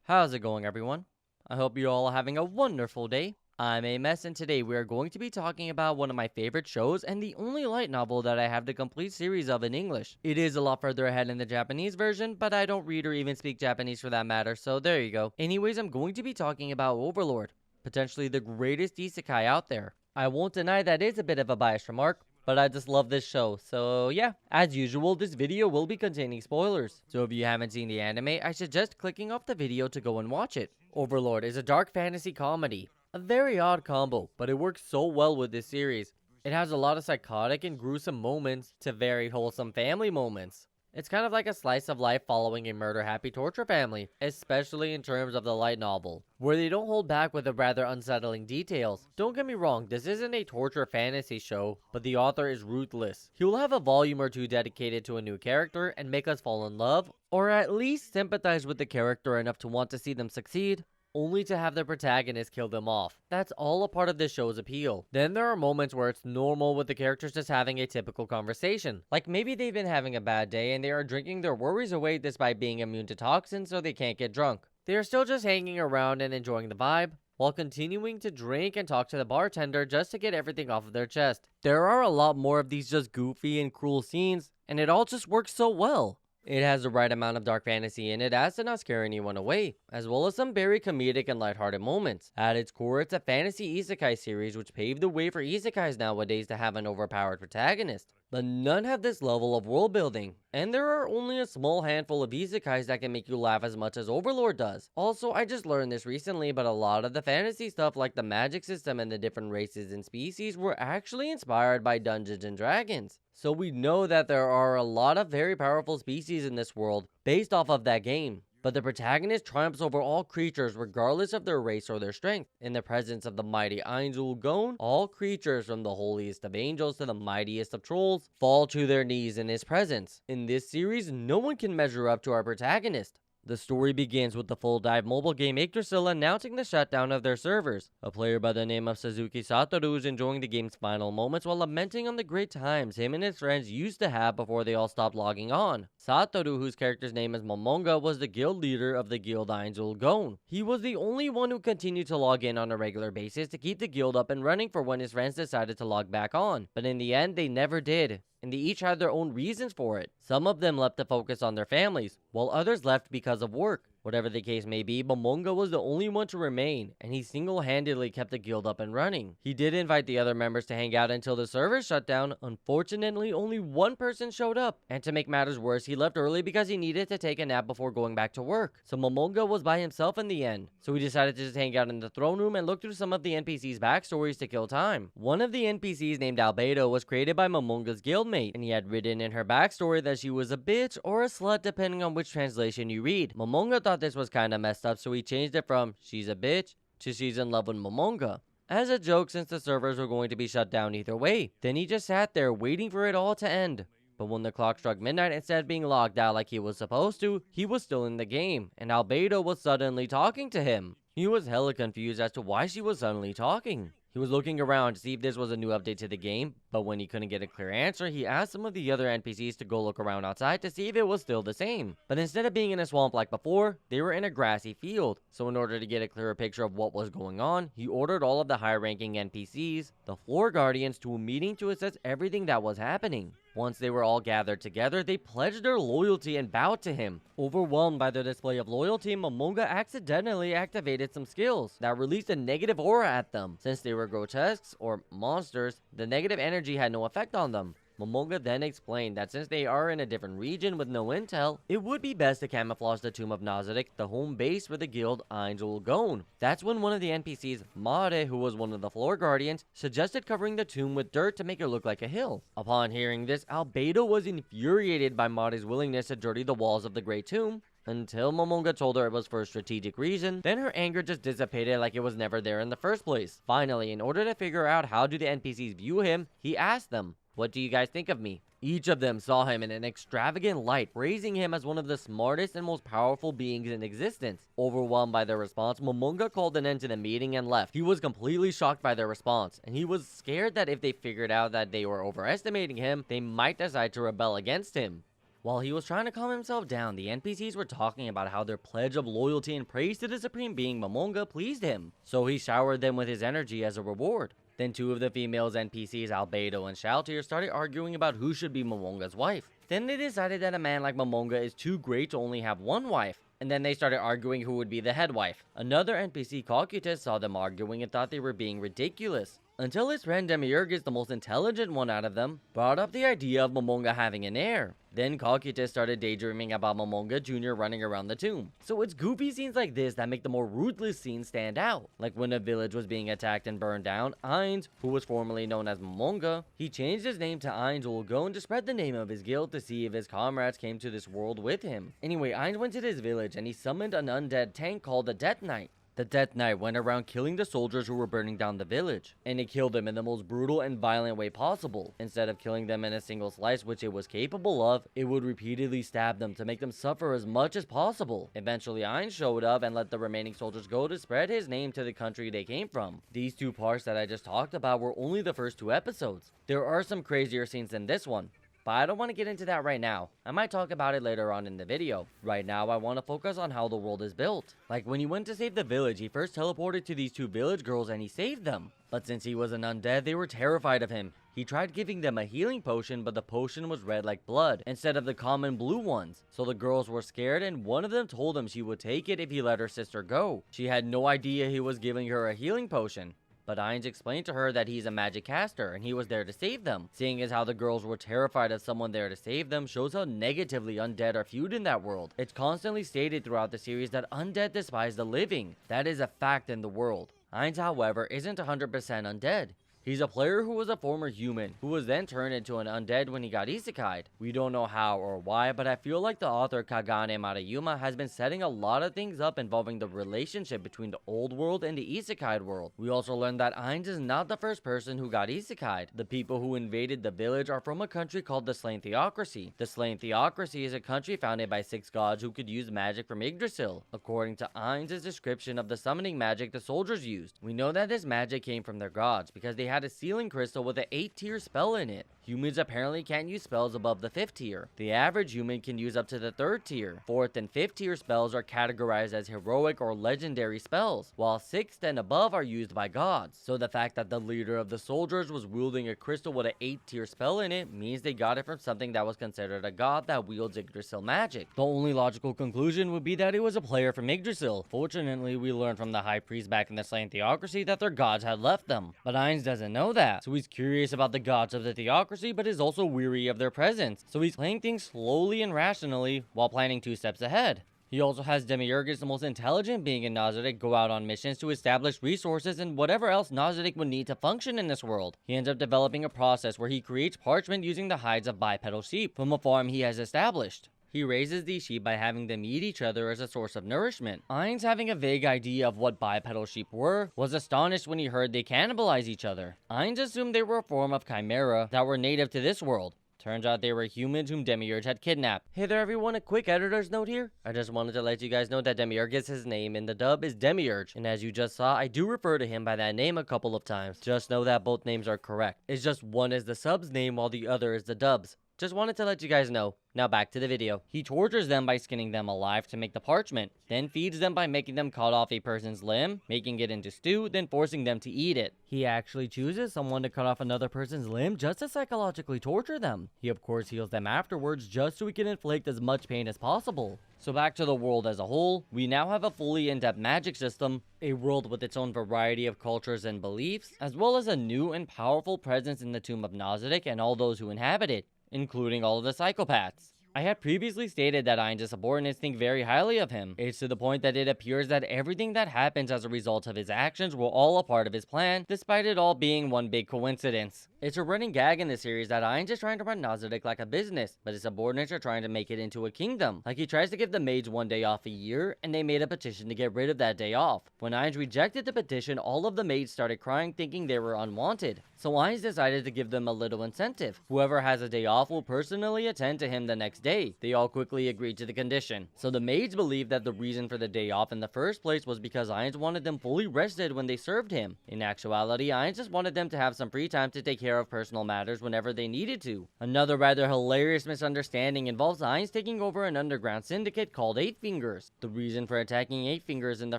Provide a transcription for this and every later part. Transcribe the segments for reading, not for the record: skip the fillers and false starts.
How's it going, everyone? I hope you all are having a wonderful day. I'm a mess, and today we are going to be talking about one of my favorite shows and the only light novel that I have the complete series of in English. It is a lot further ahead in the Japanese version, but I don't read or even speak Japanese for that matter, so there you go. Anyways, I'm going to be talking about Overlord, potentially the greatest isekai out there. I won't deny that is a bit of a biased remark, but I just love this show, so yeah. As usual, this video will be containing spoilers, so if you haven't seen the anime, I suggest clicking off the video to go and watch it. Overlord is a dark fantasy comedy. A very odd combo, but it works so well with this series. It has a lot of psychotic and gruesome moments to very wholesome family moments. It's kind of like a slice of life following a murder-happy torture family, especially in terms of the light novel, where they don't hold back with the rather unsettling details. Don't get me wrong, this isn't a torture fantasy show, but the author is ruthless. He will have a volume or two dedicated to a new character and make us fall in love, or at least sympathize with the character enough to want to see them succeed, only to have the protagonist kill them off. That's all a part of this show's appeal. Then there are moments where it's normal with the characters just having a typical conversation. Like maybe they've been having a bad day and they are drinking their worries away despite being immune to toxins so they can't get drunk. They are still just hanging around and enjoying the vibe, while continuing to drink and talk to the bartender just to get everything off of their chest. There are a lot more of these just goofy and cruel scenes, and it all just works so well. It has the right amount of dark fantasy in it as to not scare anyone away, as well as some very comedic and lighthearted moments. At its core, it's a fantasy isekai series which paved the way for isekais nowadays to have an overpowered protagonist. But none have this level of world building, and there are only a small handful of isekais that can make you laugh as much as Overlord does. Also, I just learned this recently, but a lot of the fantasy stuff like the magic system and the different races and species were actually inspired by Dungeons and Dragons. So we know that there are a lot of very powerful species in this world based off of that game. But the protagonist triumphs over all creatures regardless of their race or their strength. In the presence of the mighty Ainzul Gon, all creatures from the holiest of angels to the mightiest of trolls fall to their knees in his presence. In this series, no one can measure up to our protagonist. The story begins with the Full Dive mobile game Yggdrasil announcing the shutdown of their servers. A player by the name of Suzuki Satoru is enjoying the game's final moments while lamenting on the great times him and his friends used to have before they all stopped logging on. Satoru, whose character's name is Momonga, was the guild leader of the guild Ainzul Gon. He was the only one who continued to log in on a regular basis to keep the guild up and running for when his friends decided to log back on. But in the end, they never did, and they each had their own reasons for it. Some of them left to focus on their families, while others left because of work. Whatever the case may be, Momonga was the only one to remain, and he single-handedly kept the guild up and running. He did invite the other members to hang out until the server shut down. Unfortunately, only one person showed up, and to make matters worse, he left early because he needed to take a nap before going back to work. So Momonga was by himself in the end, so he decided to just hang out in the throne room and look through some of the NPCs' backstories to kill time. One of the NPCs named Albedo was created by Momonga's guildmate, and he had written in her backstory that she was a bitch or a slut depending on which translation you read. Momonga thought this was kind of messed up, so he changed it from she's a bitch to she's in love with Momonga, as a joke since the servers were going to be shut down either way. Then he just sat there waiting for it all to end. But when the clock struck midnight, instead of being logged out like he was supposed to, he was still in the game, and Albedo was suddenly talking to him. He was hella confused as to why she was suddenly talking. He was looking around to see if this was a new update to the game, but when he couldn't get a clear answer, he asked some of the other NPCs to go look around outside to see if it was still the same. But instead of being in a swamp like before, they were in a grassy field. So in order to get a clearer picture of what was going on, he ordered all of the high-ranking NPCs, the floor guardians, to a meeting to assess everything that was happening. Once they were all gathered together, they pledged their loyalty and bowed to him. Overwhelmed by their display of loyalty, Momonga accidentally activated some skills that released a negative aura at them. Since they were grotesques, or monsters, the negative energy had no effect on them. Momonga then explained that since they are in a different region with no intel, it would be best to camouflage the tomb of Nazarick, the home base for the guild Ainzul Gon. That's when one of the NPCs, Mare, who was one of the floor guardians, suggested covering the tomb with dirt to make it look like a hill. Upon hearing this, Albedo was infuriated by Mare's willingness to dirty the walls of the Great Tomb, until Momonga told her it was for a strategic reason. Then her anger just dissipated like it was never there in the first place. Finally, in order to figure out how do the NPCs view him, he asked them, "What do you guys think of me?" Each of them saw him in an extravagant light, praising him as one of the smartest and most powerful beings in existence. Overwhelmed by their response, Momonga called an end to the meeting and left. He was completely shocked by their response, and he was scared that if they figured out that they were overestimating him, they might decide to rebel against him. While he was trying to calm himself down, the NPCs were talking about how their pledge of loyalty and praise to the supreme being Momonga pleased him, so he showered them with his energy as a reward. Then two of the females NPCs, Albedo and Shaltir, started arguing about who should be Momonga's wife. Then they decided that a man like Momonga is too great to only have one wife, and then they started arguing who would be the head wife. Another NPC, Cocytus, saw them arguing and thought they were being ridiculous, until his friend Demiurgus, the most intelligent one out of them, brought up the idea of Momonga having an heir. Then Cocytus started daydreaming about Momonga Jr. running around the tomb. So it's goofy scenes like this that make the more ruthless scenes stand out. Like when a village was being attacked and burned down, Ainz, who was formerly known as Momonga, he changed his name to Ainz Ulgon to spread the name of his guild to see if his comrades came to this world with him. Anyway, Ainz went to this village and he summoned an undead tank called the Death Knight. The Death Knight went around killing the soldiers who were burning down the village, and it killed them in the most brutal and violent way possible. Instead of killing them in a single slice, which it was capable of, it would repeatedly stab them to make them suffer as much as possible. Eventually, Ainz showed up and let the remaining soldiers go to spread his name to the country they came from. These two parts that I just talked about were only the first 2 episodes. There are some crazier scenes than this one, but I don't want to get into that right now. I might talk about it later on in the video. Right now, I want to focus on how the world is built. Like when he went to save the village, he first teleported to these 2 village girls and he saved them. But since he was an undead, they were terrified of him. He tried giving them a healing potion, but the potion was red like blood, instead of the common blue ones. So the girls were scared and one of them told him she would take it if he let her sister go. She had no idea he was giving her a healing potion. But Ainz explained to her that he's a magic caster and he was there to save them. Seeing as how the girls were terrified of someone there to save them shows how negatively undead are viewed in that world. It's constantly stated throughout the series that undead despise the living. That is a fact in the world. Ainz, however, isn't 100% undead. He's a player who was a former human, who was then turned into an undead when he got isekai'd. We don't know how or why, but I feel like the author Kugane Maruyama has been setting a lot of things up involving the relationship between the old world and the isekai'd world. We also learned that Ainz is not the first person who got isekai'd. The people who invaded the village are from a country called the Slain Theocracy. The Slain Theocracy is a country founded by 6 gods who could use magic from Yggdrasil, according to Ainz's description of the summoning magic the soldiers used. We know that this magic came from their gods because they had a sealing crystal with an 8-tier spell in it. Humans apparently can't use spells above the 5th tier. The average human can use up to the 3rd tier. 4th and 5th tier spells are categorized as heroic or legendary spells, while 6th and above are used by gods. So the fact that the leader of the soldiers was wielding a crystal with an 8-tier spell in it means they got it from something that was considered a god that wields Yggdrasil magic. The only logical conclusion would be that it was a player from Yggdrasil. Fortunately, we learned from the high priest back in the Slain Theocracy that their gods had left them. But Ainz doesn't know that, so he's curious about the gods of the Theocracy, but is also weary of their presence, so he's playing things slowly and rationally while planning 2 steps ahead. He also has Demiurgus, the most intelligent being in Nazarick, go out on missions to establish resources and whatever else Nazarick would need to function in this world. He ends up developing a process where he creates parchment using the hides of bipedal sheep from a farm he has established. He raises these sheep by having them eat each other as a source of nourishment. Ainz, having a vague idea of what bipedal sheep were, was astonished when he heard they cannibalize each other. Ainz assumed they were a form of chimera that were native to this world. Turns out they were humans whom Demiurge had kidnapped. Hey there everyone, a quick editor's note here. I just wanted to let you guys know that Demiurgus' name in the dub is Demiurge, and as you just saw, I do refer to him by that name a couple of times. Just know that both names are correct. It's just one is the sub's name while the other is the dub's. Just wanted to let you guys know. Now back to the video. He tortures them by skinning them alive to make the parchment, then feeds them by making them cut off a person's limb, making it into stew, then forcing them to eat it. He actually chooses someone to cut off another person's limb just to psychologically torture them. He of course heals them afterwards just so he can inflict as much pain as possible. So back to the world as a whole, we now have a fully in-depth magic system, a world with its own variety of cultures and beliefs, as well as a new and powerful presence in the tomb of Nazarick and all those who inhabit it, including all of the psychopaths. I had previously stated that Ainz's subordinates think very highly of him. It's to the point that it appears that everything that happens as a result of his actions were all a part of his plan, despite it all being one big coincidence. It's a running gag in the series that Ainz is trying to run Nazarick like a business, but his subordinates are trying to make it into a kingdom. Like he tries to give the maids 1 day off a year, and they made a petition to get rid of that day off. When Ainz rejected the petition, all of the maids started crying thinking they were unwanted. So Ainz decided to give them a little incentive. Whoever has a day off will personally attend to him the next day. day. They all quickly agreed to the condition. So the maids believed that the reason for the day off in the first place was because Ainz wanted them fully rested when they served him. In actuality, Ainz just wanted them to have some free time to take care of personal matters whenever they needed to. Another rather hilarious misunderstanding involves Ainz taking over an underground syndicate called Eight Fingers. The reason for attacking Eight Fingers in the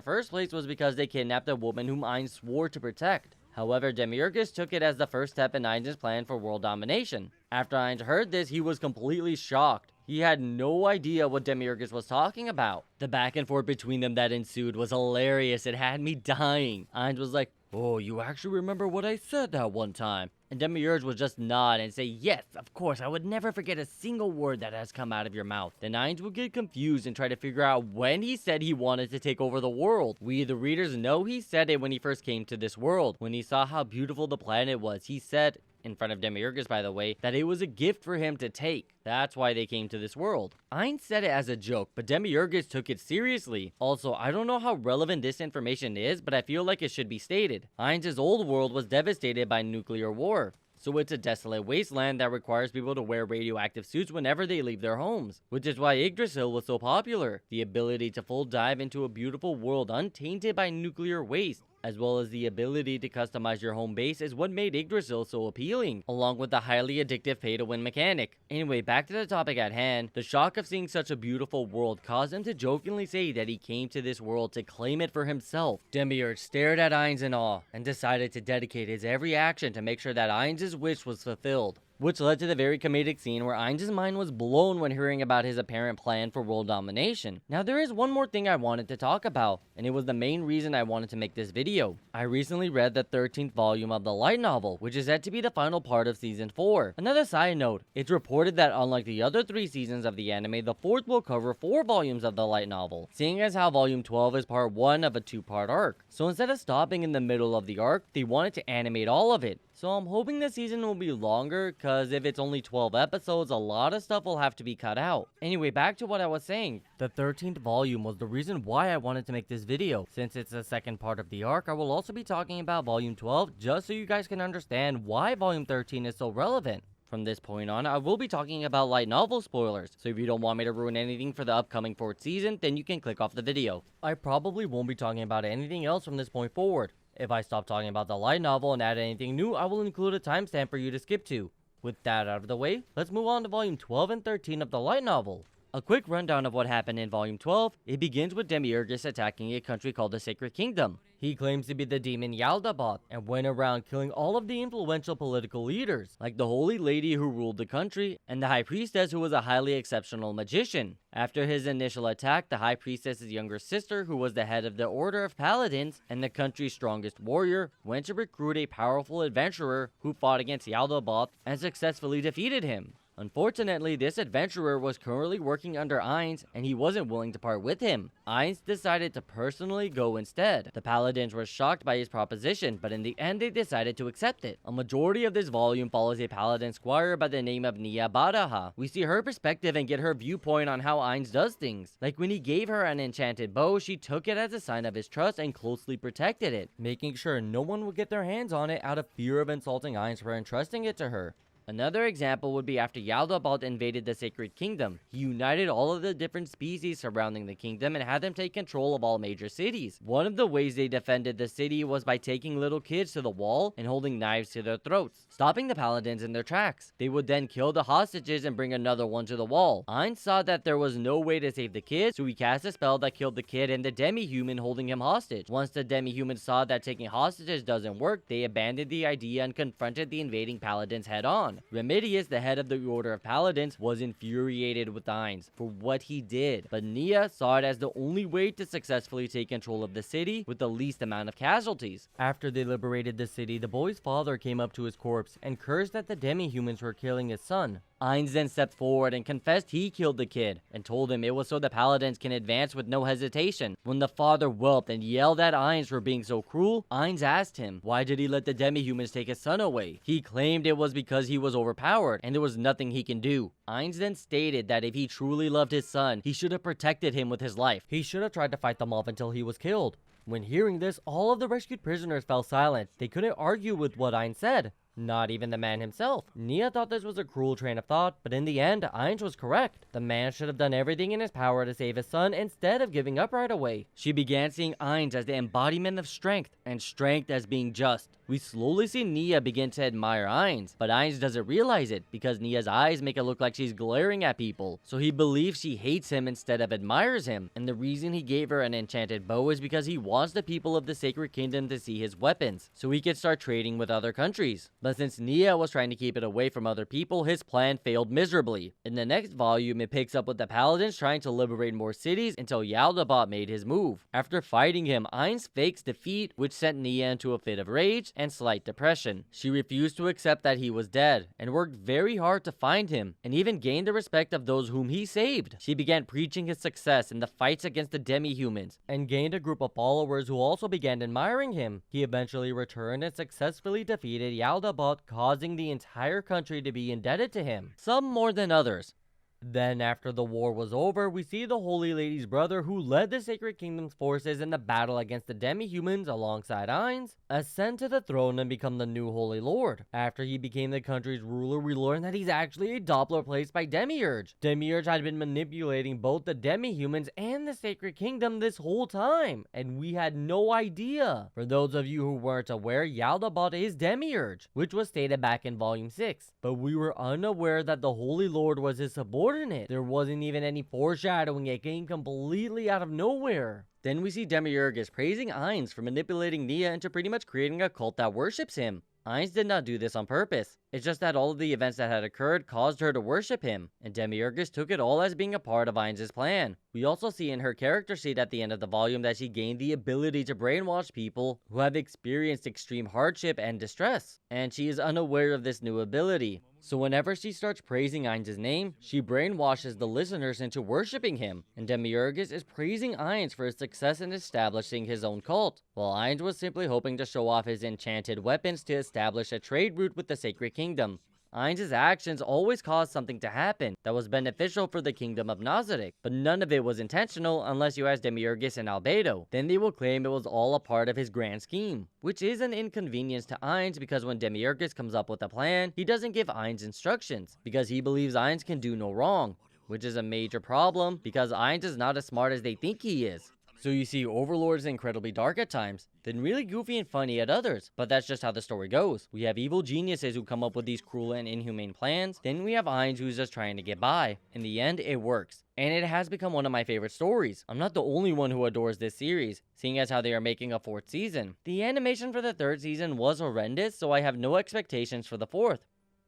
first place was because they kidnapped a woman whom Ainz swore to protect. However, Demiurgus took it as the first step in Ainz's plan for world domination. After Ainz heard this, he was completely shocked. He had no idea what Demiurgus was talking about. The back and forth between them that ensued was hilarious. It had me dying. Ainz was like, "Oh, you actually remember what I said that one time?" And Demiurge would just nod and say, "Yes, of course, I would never forget a single word that has come out of your mouth." Then Ainz would get confused and try to figure out when he said he wanted to take over the world. We, the readers, know he said it when he first came to this world. When he saw how beautiful the planet was, he said, in front of Demiurgus by the way, that it was a gift for him to take. That's why they came to this world. Ainz said it as a joke, but Demiurgus took it seriously. Also, I don't know how relevant this information is, but I feel like it should be stated. Ainz's old world was devastated by nuclear war. So it's a desolate wasteland that requires people to wear radioactive suits whenever they leave their homes, which is why Yggdrasil was so popular. The ability to full dive into a beautiful world untainted by nuclear waste, as well as the ability to customize your home base, is what made Yggdrasil so appealing, along with the highly addictive pay-to-win mechanic. Anyway, back to the topic at hand. The shock of seeing such a beautiful world caused him to jokingly say that he came to this world to claim it for himself. Demiurge stared at Ainz in awe and decided to dedicate his every action to make sure that Ainz's wish was fulfilled, which led to the very comedic scene where Ainz's mind was blown when hearing about his apparent plan for world domination. Now, there is one more thing I wanted to talk about, and it was the main reason I wanted to make this video. I recently read the 13th volume of the light novel, which is said to be the final part of season 4. Another side note, it's reported that unlike the other 3 seasons of the anime, the 4th will cover 4 volumes of the light novel, seeing as how volume 12 is part 1 of a 2-part arc. So instead of stopping in the middle of the arc, they wanted to animate all of it. So I'm hoping the season will be longer, cause if it's only 12 episodes, a lot of stuff will have to be cut out. Anyway, back to what I was saying. The 13th volume was the reason why I wanted to make this video. Since it's the second part of the arc, I will also be talking about volume 12, just so you guys can understand why volume 13 is so relevant. From this point on, I will be talking about light novel spoilers, so if you don't want me to ruin anything for the upcoming 4th season, then you can click off the video. I probably won't be talking about anything else from this point forward. If I stop talking about the light novel and add anything new, I will include a timestamp for you to skip to. With that out of the way, let's move on to volume 12 and 13 of the light novel. A quick rundown of what happened in volume 12, it begins with Demiurgus attacking a country called the Sacred Kingdom. He claims to be the demon Yaldabaoth and went around killing all of the influential political leaders, like the Holy Lady who ruled the country, and the High Priestess who was a highly exceptional magician. After his initial attack, the High Priestess's younger sister, who was the head of the Order of Paladins and the country's strongest warrior, went to recruit a powerful adventurer who fought against Yaldabaoth and successfully defeated him. Unfortunately, this adventurer was currently working under Ainz, and he wasn't willing to part with him. Ainz decided to personally go instead. The Paladins were shocked by his proposition, but in the end they decided to accept it. A majority of this volume follows a Paladin squire by the name of Nia Baraha. We see her perspective and get her viewpoint on how Ainz does things. Like when he gave her an enchanted bow, she took it as a sign of his trust and closely protected it, making sure no one would get their hands on it out of fear of insulting Ainz for entrusting it to her. Another example would be after Yaldabaoth invaded the Sacred Kingdom. He united all of the different species surrounding the kingdom and had them take control of all major cities. One of the ways they defended the city was by taking little kids to the wall and holding knives to their throats, stopping the paladins in their tracks. They would then kill the hostages and bring another one to the wall. Ainz saw that there was no way to save the kid, so he cast a spell that killed the kid and the demi-human holding him hostage. Once the demi-human saw that taking hostages doesn't work, they abandoned the idea and confronted the invading paladins head on. Remedius, the head of the Order of Paladins, was infuriated with Ainz for what he did, but Nia saw it as the only way to successfully take control of the city with the least amount of casualties. After they liberated the city, the boy's father came up to his corpse and cursed that the demi-humans were killing his son. Ainz then stepped forward and confessed he killed the kid, and told him it was so the paladins can advance with no hesitation. When the father whelped and yelled at Ainz for being so cruel, Ainz asked him, why did he let the demi-humans take his son away? He claimed it was because he was overpowered, and there was nothing he can do. Ainz then stated that if he truly loved his son, he should have protected him with his life. He should have tried to fight them off until he was killed. When hearing this, all of the rescued prisoners fell silent. They couldn't argue with what Ainz said. Not even the man himself. Nia thought this was a cruel train of thought, but in the end, Ainz was correct. The man should have done everything in his power to save his son instead of giving up right away. She began seeing Ainz as the embodiment of strength, and strength as being just. We slowly see Nia begin to admire Ainz, but Ainz doesn't realize it because Nia's eyes make it look like she's glaring at people. So he believes she hates him instead of admires him, and the reason he gave her an enchanted bow is because he wants the people of the Sacred Kingdom to see his weapons, so he could start trading with other countries. But since Nia was trying to keep it away from other people, his plan failed miserably. In the next volume, it picks up with the Paladins trying to liberate more cities until Yaldabaoth made his move. After fighting him, Ainz fakes defeat, which sent Nia into a fit of rage and slight depression. She refused to accept that he was dead, and worked very hard to find him, and even gained the respect of those whom he saved. She began preaching his success in the fights against the demi-humans, and gained a group of followers who also began admiring him. He eventually returned and successfully defeated Yaldabaoth, causing the entire country to be indebted to him, some more than others. Then, after the war was over, we see the Holy Lady's brother, who led the Sacred Kingdom's forces in the battle against the demi-humans alongside Ainz, ascend to the throne and become the new Holy Lord. After he became the country's ruler, we learn that he's actually a Doppler placed by Demiurge. Demiurge had been manipulating both the demi-humans and the Sacred Kingdom this whole time, and we had no idea. For those of you who weren't aware, Yaldabaoth is Demiurge, which was stated back in Volume 6, but we were unaware that the Holy Lord was his subordinate. There wasn't even any foreshadowing, it came completely out of nowhere. Then we see Demiurgus praising Ainz for manipulating Nia into pretty much creating a cult that worships him. Ainz did not do this on purpose. It's just that all of the events that had occurred caused her to worship him, and Demiurgus took it all as being a part of Ainz's plan. We also see in her character sheet at the end of the volume that she gained the ability to brainwash people who have experienced extreme hardship and distress, and she is unaware of this new ability. So whenever she starts praising Ainz's name, she brainwashes the listeners into worshipping him, and Demiurgus is praising Ainz for his success in establishing his own cult, while Ainz was simply hoping to show off his enchanted weapons to establish a trade route with the Sacred Kingdom. Ainz's actions always caused something to happen that was beneficial for the kingdom of Nazarick, but none of it was intentional unless you ask Demiurgus and Albedo. Then they will claim it was all a part of his grand scheme, which is an inconvenience to Ainz because when Demiurgus comes up with a plan, he doesn't give Ainz instructions because he believes Ainz can do no wrong, which is a major problem because Ainz is not as smart as they think he is. So you see, Overlord is incredibly dark at times, then really goofy and funny at others, but that's just how the story goes. We have evil geniuses who come up with these cruel and inhumane plans, then we have Ainz who's just trying to get by. In the end, it works, and it has become one of my favorite stories. I'm not the only one who adores this series, seeing as how they are making a 4th season. The animation for the 3rd season was horrendous, so I have no expectations for the 4th,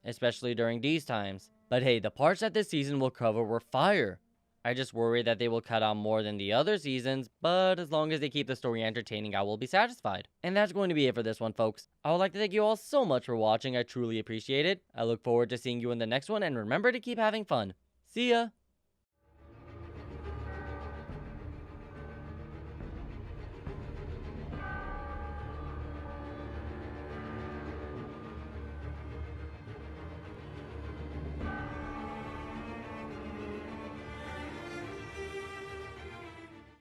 especially during these times. But hey, the parts that this season will cover were fire. I just worry that they will cut out more than the other seasons, but as long as they keep the story entertaining, I will be satisfied. And that's going to be it for this one, folks. I would like to thank you all so much for watching. I truly appreciate it. I look forward to seeing you in the next one, and remember to keep having fun. See ya!